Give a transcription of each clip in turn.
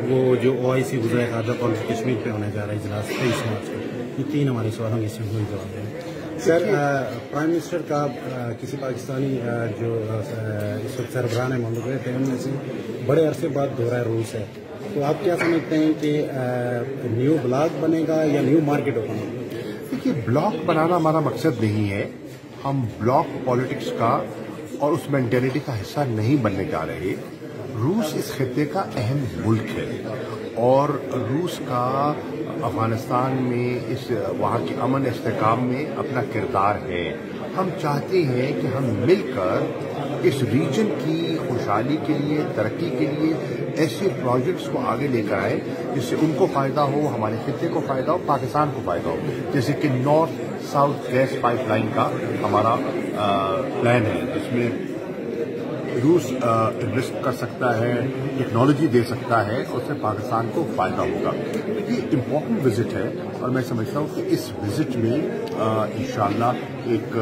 وہ جو OIC وزرائے خارجہ پالیسی کشمیر پہ ہونے جا رہا ہے اجلاس 23 مارچ کو، یہ 3 ہمارے سوالوں کے سمپل جواب ہیں. سر، پرائم منسٹر کا کسی پاکستانی جو اس وقت سربراہ مملکت ہے ان میں سے بڑے عرصے بعد دورہ روس ہے، تو آپ کیا سمجھتے ہیں کہ نیو بلاک بنے گا یا نیو مارکیٹ اوپن ہوگا؟ دیکھیے، بلاک بنانا ہمارا مقصد نہیں ہے. ہم بلاک پالیٹکس کا اور اس مینٹلٹی کا حصہ نہیں بننے جا رہے. روس اس خطے کا اہم ملک ہے اور روس کا افغانستان میں وہاں کے امن استحکام میں اپنا کردار ہے. ہم چاہتے ہیں کہ ہم مل کر اس ریجن کی خوشحالی کے لیے، ترقی کے لیے ایسے پروجیکٹس کو آگے لے کر آئے جس سے ان کو فائدہ ہو، ہمارے خطے کو فائدہ ہو، پاکستان کو فائدہ ہو. جیسے کہ north south gas pipeline کا ہمارا پلان ہے، جس میں روس انویسٹ کر سکتا ہے، ٹیکنالوجی دے سکتا ہے، اور اس سے پاکستان کو فائدہ ہوگا. یہ امپورٹنٹ وزٹ ہے اور میں سمجھتا ہوں کہ اس وزٹ میں انشاءاللہ ایک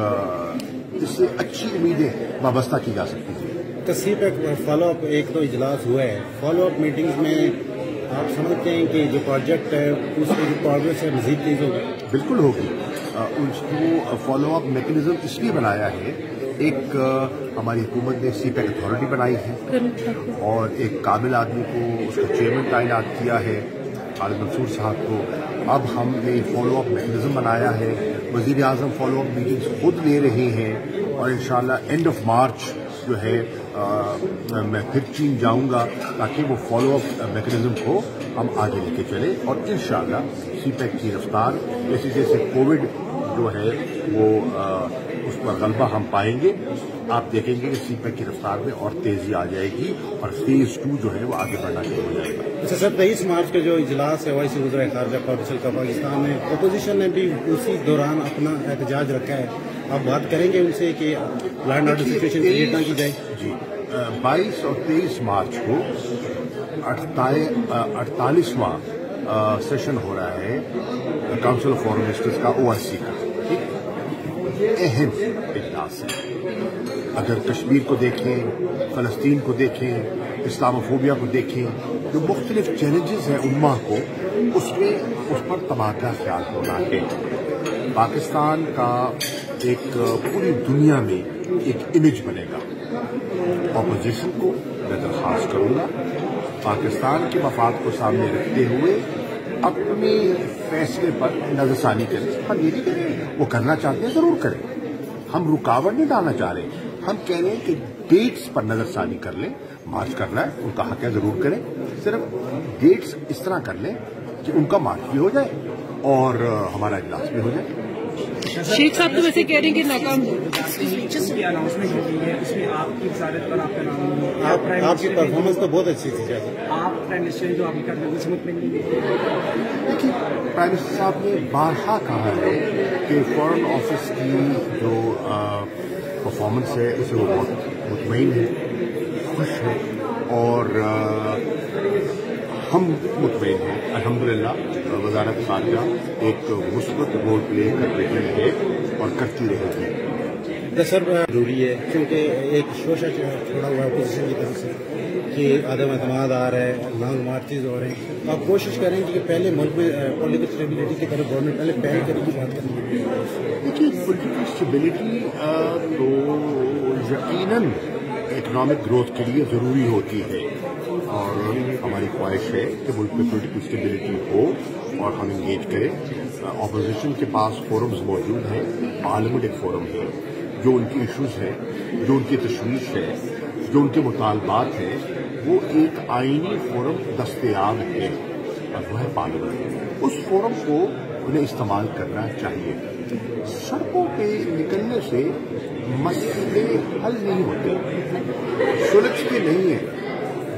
اس سے اچھی امیدیں وابستہ کی جا سکتی ہیں. تصحیح پہ فالو اپ ایک تو اجلاس ہوا ہے، فالو اپ میٹنگز میں آپ سمجھتے ہیں کہ جو پروجیکٹ ہے اس میں جو پروگریس ہے مزید تیز ہوگی؟ بالکل ہوگی. اس کو فالو اپ میکینزم اس لیے بنایا ہے، ایک ہماری حکومت نے سی پیک اتھارٹی بنائی ہے اور ایک قابل آدمی کو اس کا چیئرمین تعینات کیا ہے، خالد منصور صاحب کو. اب ہم نے فالو اپ میکینزم بنایا ہے. وزیر اعظم فالو اپ میٹنگز خود لے رہے ہیں اور انشاءاللہ اینڈ آف مارچ جو ہے میں پھر چین جاؤں گا تاکہ وہ فالو اپ میکینزم کو ہم آگے لے کے چلیں. اور انشاءاللہ سی پیک کی رفتار جیسے جیسے کووڈ جو ہے وہ اس پر غلبہ ہم پائیں گے، آپ دیکھیں گے کہ سی پیک کی رفتار میں اور تیزی آ جائے گی اور فیز 2 جو ہے وہ آگے بڑھنا شروع ہو جائے گا. اچھا سر، 23 مارچ کا جو اجلاس ہے OIC وزرائے خارجہ کونسل کا پاکستان میں، اپوزیشن نے بھی اسی دوران اپنا احتجاج رکھا ہے، آپ بات کریں گے ان سے کہ لینڈ آرڈر سچویشن کریٹ نہ کی جائے؟ جی، 22 اور 23 مارچ کو 48واں سیشن ہو رہا ہے کاؤنسل آف فارن منسٹرز کا OIC کا. اہم اجلاس ہے. اگر کشمیر کو دیکھیں، فلسطین کو دیکھیں، اسلاموفوبیا کو دیکھیں، جو مختلف چیلنجز ہیں امہ کو، اس پر تبادلہ خیال ہونا ہے. پاکستان کا ایک پوری دنیا میں ایک امیج بنے گا. اپوزیشن کو میں درخواست کروں گا پاکستان کے مفاد کو سامنے رکھتے ہوئے اپنے فیصلے پر نظر ثانی کریں. ہم یہ نہیں کہہ رہے وہ کرنا چاہتے ہیں ضرور کریں، ہم رکاوٹ نہیں ڈالنا چاہ رہے. ہم کہہ رہے ہیں کہ ڈیٹس پر نظر ثانی کر لیں. مارچ کرنا ہے ان کا حق ہے، ضرور کریں. صرف ڈیٹس اس طرح کر لیں کہ ان کا مارچ بھی ہو جائے اور ہمارا اجلاس بھی ہو جائے. شیخ صاحب تو ویسے کہہ رہے ہیں کہ ناکام اناؤنسمنٹ ہوتی ہے، اس میں آپ کی وزارت پر آپ کا نام، آپ کی پرفارمنس تو بہت اچھی تھی. آپ پرائم منسٹر جو آپ کی کرتے ہیں سمجھ میں نہیں. دیکھیے، پرائم منسٹر صاحب نے بارہا کہا ہے کہ فارن آفس کی جو پرفارمنس ہے اسے وہ بہت مطمئن ہے، خوش ہے اور ہم مطمئن ہیں. الحمدللہ وزارت خارجہ ایک مثبت رول پلے کر رہی ہے اور کرتی رہے گی. سر ضروری ہے کیونکہ ایک شوشہ چھوڑا ہوا ہے اپوزیشن کی طرف سے کہ عدم اعتماد آ رہا ہے، لانگ مارچز ہو رہے ہیں. آپ کوشش کریں کہ پہلے ملک میں پولیٹیکل اسٹیبلٹی کی طرف گورنمنٹ پہلے پہل کرنے کی بات کریں گے. دیکھیے، پولیٹیکل اسٹیبلٹی تو یقیناً اکنامک گروتھ کے لیے ضروری ہوتی ہے اور ہماری خواہش ہے کہ ملک میں پولیٹیکل اسٹیبلٹی ہو اور ہم انگیج کریں. اپوزیشن کے پاس فورمز موجود ہیں، پارلیمنٹ ایک فورم ہے. جو ان کی ایشوز ہیں، جو ان کی تشویش ہے، جو ان کے مطالبات ہیں، وہ ایک آئینی فورم دستیاب ہے اور وہ ہے پارلیمنٹ. اس فورم کو انہیں استعمال کرنا چاہیے. سڑکوں پہ نکلنے سے مسئلے حل نہیں ہوتے، سلجھتے نہیں ہیں.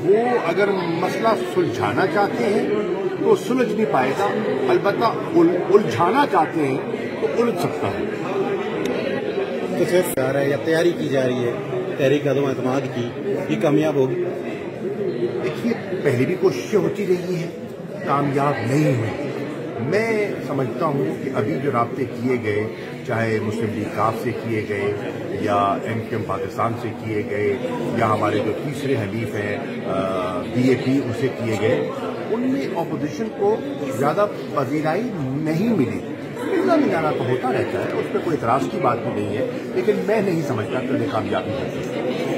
وہ اگر مسئلہ سلجھانا چاہتے ہیں تو سلجھ نہیں پائے گا، البتہ الجھانا چاہتے ہیں تو الجھ سکتا ہے. تو صرف جا رہا ہے یا تیاری کی جا رہی ہے تحریک عدم اعتماد کی، یہ کامیاب ہوگی؟ دیکھیے، پہلے بھی کوششیں ہوتی رہی ہیں، کامیاب نہیں ہوئی. میں سمجھتا ہوں کہ ابھی جو رابطے کیے گئے، چاہے مسلم لیگ کاف سے کیے گئے یا MQM پاکستان سے کیے گئے یا ہمارے جو تیسرے حلیف ہیں BAP ان سے کیے گئے، ان میں اپوزیشن کو زیادہ پذیرائی نہیں ملی. ملنا ملانا تو ہوتا رہتا ہے, اس پہ کوئی اعتراض کی بات بھی نہیں ہے, لیکن میں نہیں سمجھتا کہ انہیں کامیابی مل سکتی.